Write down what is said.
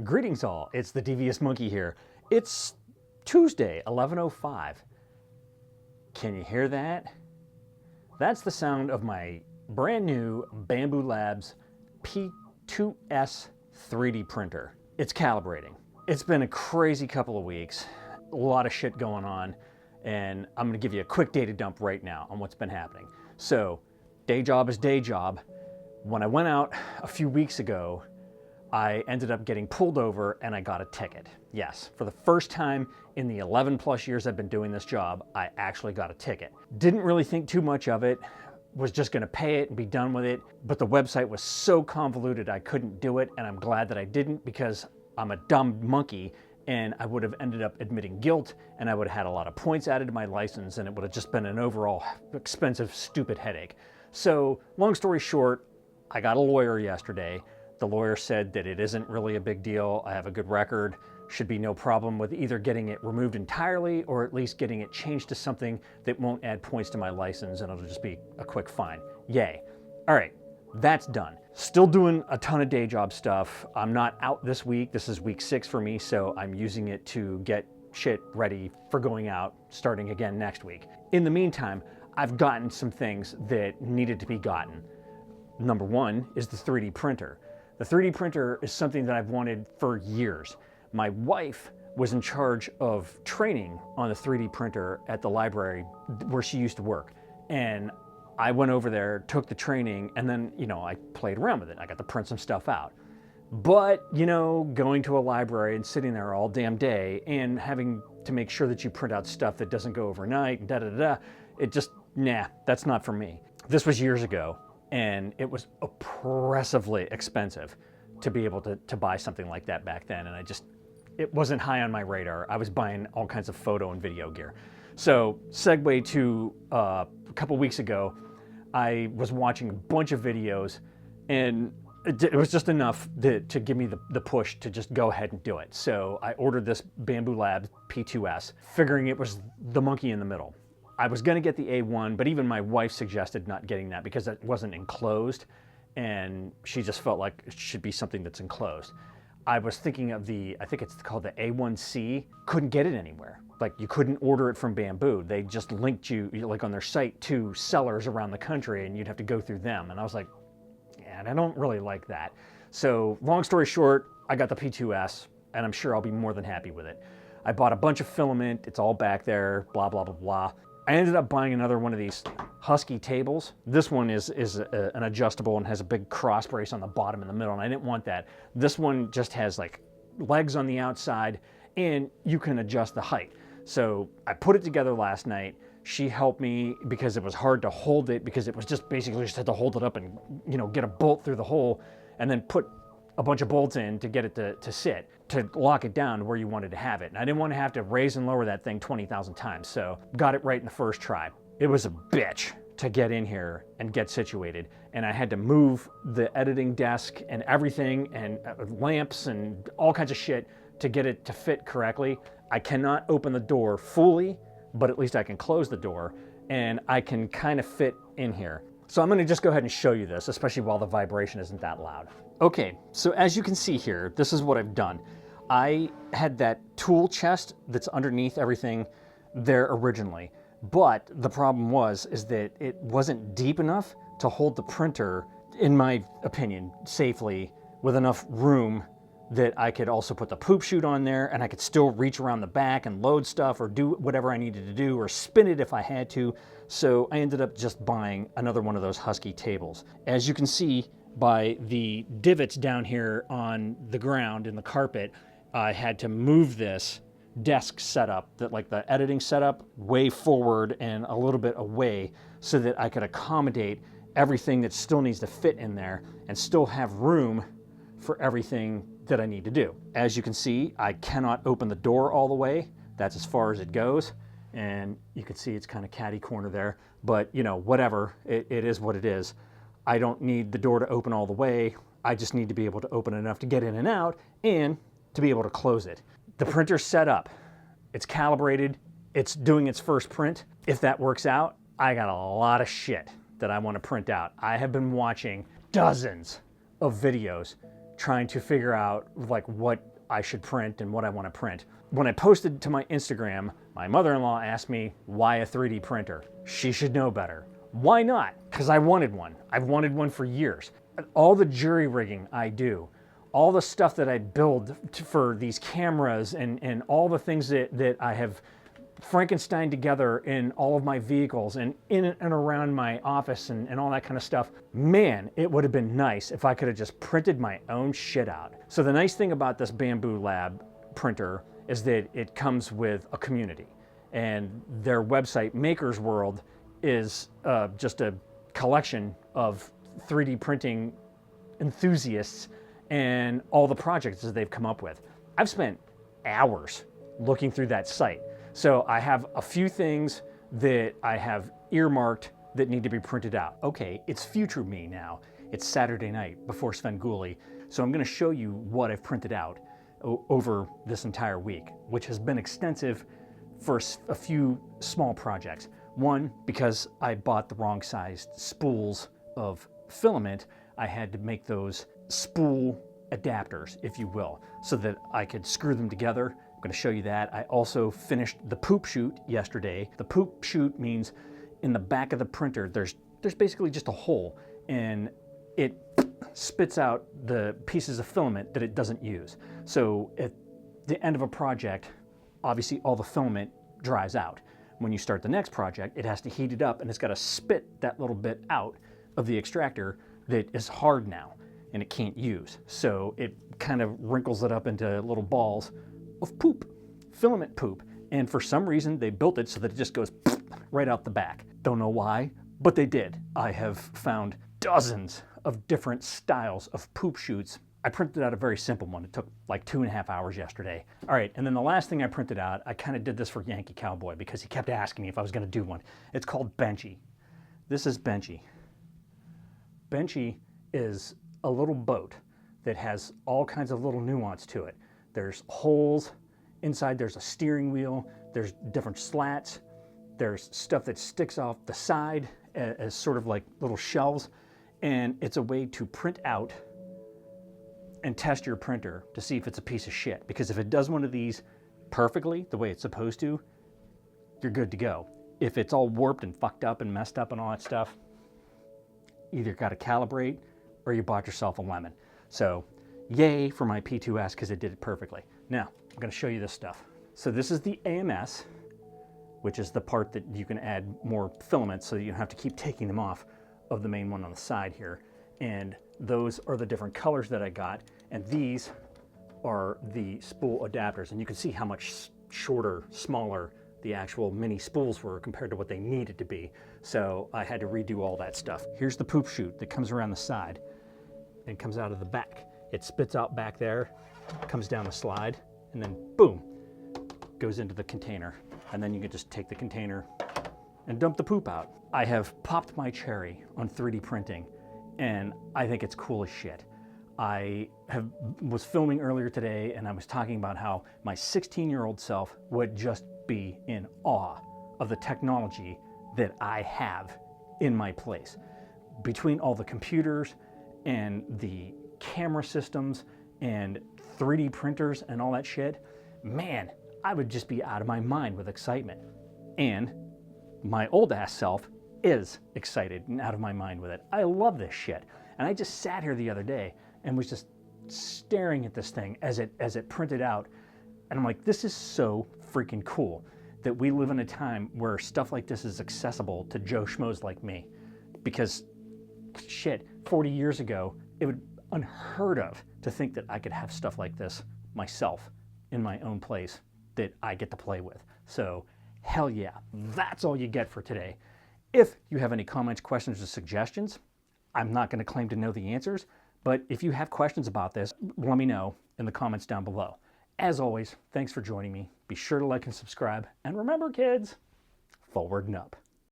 Greetings all, it's the Devious Monkey here. It's Tuesday, 11:05. Can you hear that? That's the sound of my brand new Bambu Labs P2S 3D printer. It's calibrating. It's been a crazy couple of weeks, a lot of shit going on, and I'm gonna give you a quick data dump right now on what's been happening. So, day job is day job. When I went out a few weeks ago, I ended up getting pulled over and I got a ticket. Yes, for the first time in the 11 plus years I've been doing this job, I actually got a ticket. Didn't really think too much of it, was just gonna pay it and be done with it, but the website was so convoluted I couldn't do it, and I'm glad that I didn't because I'm a dumb monkey and I would have ended up admitting guilt and I would have had a lot of points added to my license and it would have just been an overall expensive, stupid headache. So, long story short, I got a lawyer yesterday. The lawyer said that it isn't really a big deal. I have a good record. Should be no problem with either getting it removed entirely or at least getting it changed to something that won't add points to my license and it'll just be a quick fine. Yay. All right, that's done. Still doing a ton of day job stuff. I'm not out this week. This is week 6 for me, so I'm using it to get shit ready for going out starting again next week. In the meantime, I've gotten some things that needed to be gotten. Number one is the 3D printer. The 3D printer is something that I've wanted for years. My wife was in charge of training on the 3D printer at the library where she used to work. And I went over there, took the training, and then, I played around with it. I got to print some stuff out. But, going to a library and sitting there all damn day and having to make sure that you print out stuff that doesn't go overnight, it just, that's not for me. This was years ago. And it was oppressively expensive to be able to buy something like that back then. And it wasn't high on my radar. I was buying all kinds of photo and video gear. So segue to a couple weeks ago, I was watching a bunch of videos and it was just enough to give me the push to just go ahead and do it. So I ordered this Bambu Lab P2S, figuring it was the monkey in the middle. I was gonna get the A1, but even my wife suggested not getting that because it wasn't enclosed and she just felt like it should be something that's enclosed. I was thinking of I think it's called the A1C, couldn't get it anywhere. Like you couldn't order it from Bambu. They just linked you like on their site to sellers around the country and you'd have to go through them. And I was like, yeah, I don't really like that. So long story short, I got the P2S and I'm sure I'll be more than happy with it. I bought a bunch of filament, it's all back there, blah, blah, blah, blah. I ended up buying another one of these Husky tables. This one is an adjustable and has a big cross brace on the bottom and the middle, and I didn't want that. This one just has like legs on the outside and you can adjust the height. So I put it together last night. She helped me because it was hard to hold it because it was just basically just had to hold it up and get a bolt through the hole and then put a bunch of bolts in to get it to sit, to lock it down where you wanted to have it. And I didn't want to have to raise and lower that thing 20,000 times, so got it right in the first try. It was a bitch to get in here and get situated. And I had to move the editing desk and everything and lamps and all kinds of shit to get it to fit correctly. I cannot open the door fully, but at least I can close the door and I can kind of fit in here. So I'm gonna just go ahead and show you this, especially while the vibration isn't that loud. Okay, so as you can see here, this is what I've done. I had that tool chest that's underneath everything there originally, but the problem is that it wasn't deep enough to hold the printer, in my opinion, safely with enough room that I could also put the poop chute on there and I could still reach around the back and load stuff or do whatever I needed to do or spin it if I had to. So I ended up just buying another one of those Husky tables. As you can see by the divots down here on the ground in the carpet, I had to move this desk setup, like the editing setup, way forward and a little bit away so that I could accommodate everything that still needs to fit in there and still have room for everything that I need to do. As you can see, I cannot open the door all the way. That's as far as it goes. And you can see it's kind of catty corner there, but whatever, it is what it is. I don't need the door to open all the way. I just need to be able to open enough to get in and out and to be able to close it. The printer's set up, it's calibrated, it's doing its first print. If that works out, I got a lot of shit that I want to print out. I have been watching dozens of videos trying to figure out like what I should print and what I want to print. When I posted to my Instagram, my mother-in-law asked me why a 3D printer. She should know better. Why not? Because I wanted one. I've wanted one for years. All the jury rigging I do, all the stuff that I build for these cameras and all the things that I have Frankenstein together in all of my vehicles and in and around my office and all that kind of stuff. Man, it would have been nice if I could have just printed my own shit out. So the nice thing about this Bambu Lab printer is that it comes with a community, and their website, Maker's World, is just a collection of 3D printing enthusiasts and all the projects that they've come up with. I've spent hours looking through that site. So I have a few things that I have earmarked that need to be printed out. Okay, it's future me now. It's Saturday night before Svengoolie, so I'm gonna show you what I've printed out over this entire week, which has been extensive for a few small projects. One, because I bought the wrong sized spools of filament, I had to make those spool adapters, if you will, so that I could screw them together. I'm going to show you that. I also finished the poop chute yesterday. The poop chute means in the back of the printer, there's basically just a hole, and it spits out the pieces of filament that it doesn't use. So at the end of a project, obviously all the filament dries out. When you start the next project, it has to heat it up, and it's got to spit that little bit out of the extractor that is hard now and it can't use. So it kind of wrinkles it up into little balls of poop, filament poop. And for some reason, they built it so that it just goes right out the back. Don't know why, but they did. I have found dozens of different styles of poop chutes. I printed out a very simple one. It took like 2.5 hours yesterday. All right, and then the last thing I printed out, I kind of did this for Yankee Cowboy because he kept asking me if I was gonna do one. It's called Benchy. This is Benchy. Benchy is a little boat that has all kinds of little nuance to it. There's holes inside, there's a steering wheel, there's different slats, there's stuff that sticks off the side as sort of like little shelves, and it's a way to print out and test your printer to see if it's a piece of shit. Because if it does one of these perfectly, the way it's supposed to, you're good to go. If it's all warped and fucked up and messed up and all that stuff, either got to calibrate or you bought yourself a lemon. So yay for my P2S because it did it perfectly. Now, I'm going to show you this stuff. So this is the AMS, which is the part that you can add more filaments so that you don't have to keep taking them off of the main one on the side here. And those are the different colors that I got. And these are the spool adapters. And you can see how much shorter, smaller the actual mini spools were compared to what they needed to be. So I had to redo all that stuff. Here's the poop chute that comes around the side and comes out of the back. It spits out back there, comes down the slide, and then boom, goes into the container. And then you can just take the container and dump the poop out. I have popped my cherry on 3D printing, and I think it's cool as shit. I was filming earlier today, and I was talking about how my 16-year-old self would just be in awe of the technology that I have in my place. Between all the computers and the camera systems and 3D printers and all that shit, man, I would just be out of my mind with excitement. And my old ass self is excited and out of my mind with it. I love this shit. And I just sat here the other day and was just staring at this thing as it printed out. And I'm like, this is so freaking cool that we live in a time where stuff like this is accessible to Joe Schmoes like me. Because shit, 40 years ago, it would be unheard of to think that I could have stuff like this myself in my own place that I get to play with. So hell yeah, that's all you get for today. If you have any comments, questions, or suggestions, I'm not going to claim to know the answers, but if you have questions about this, let me know in the comments down below. As always, thanks for joining me. Be sure to like and subscribe. And remember, kids, forward and up.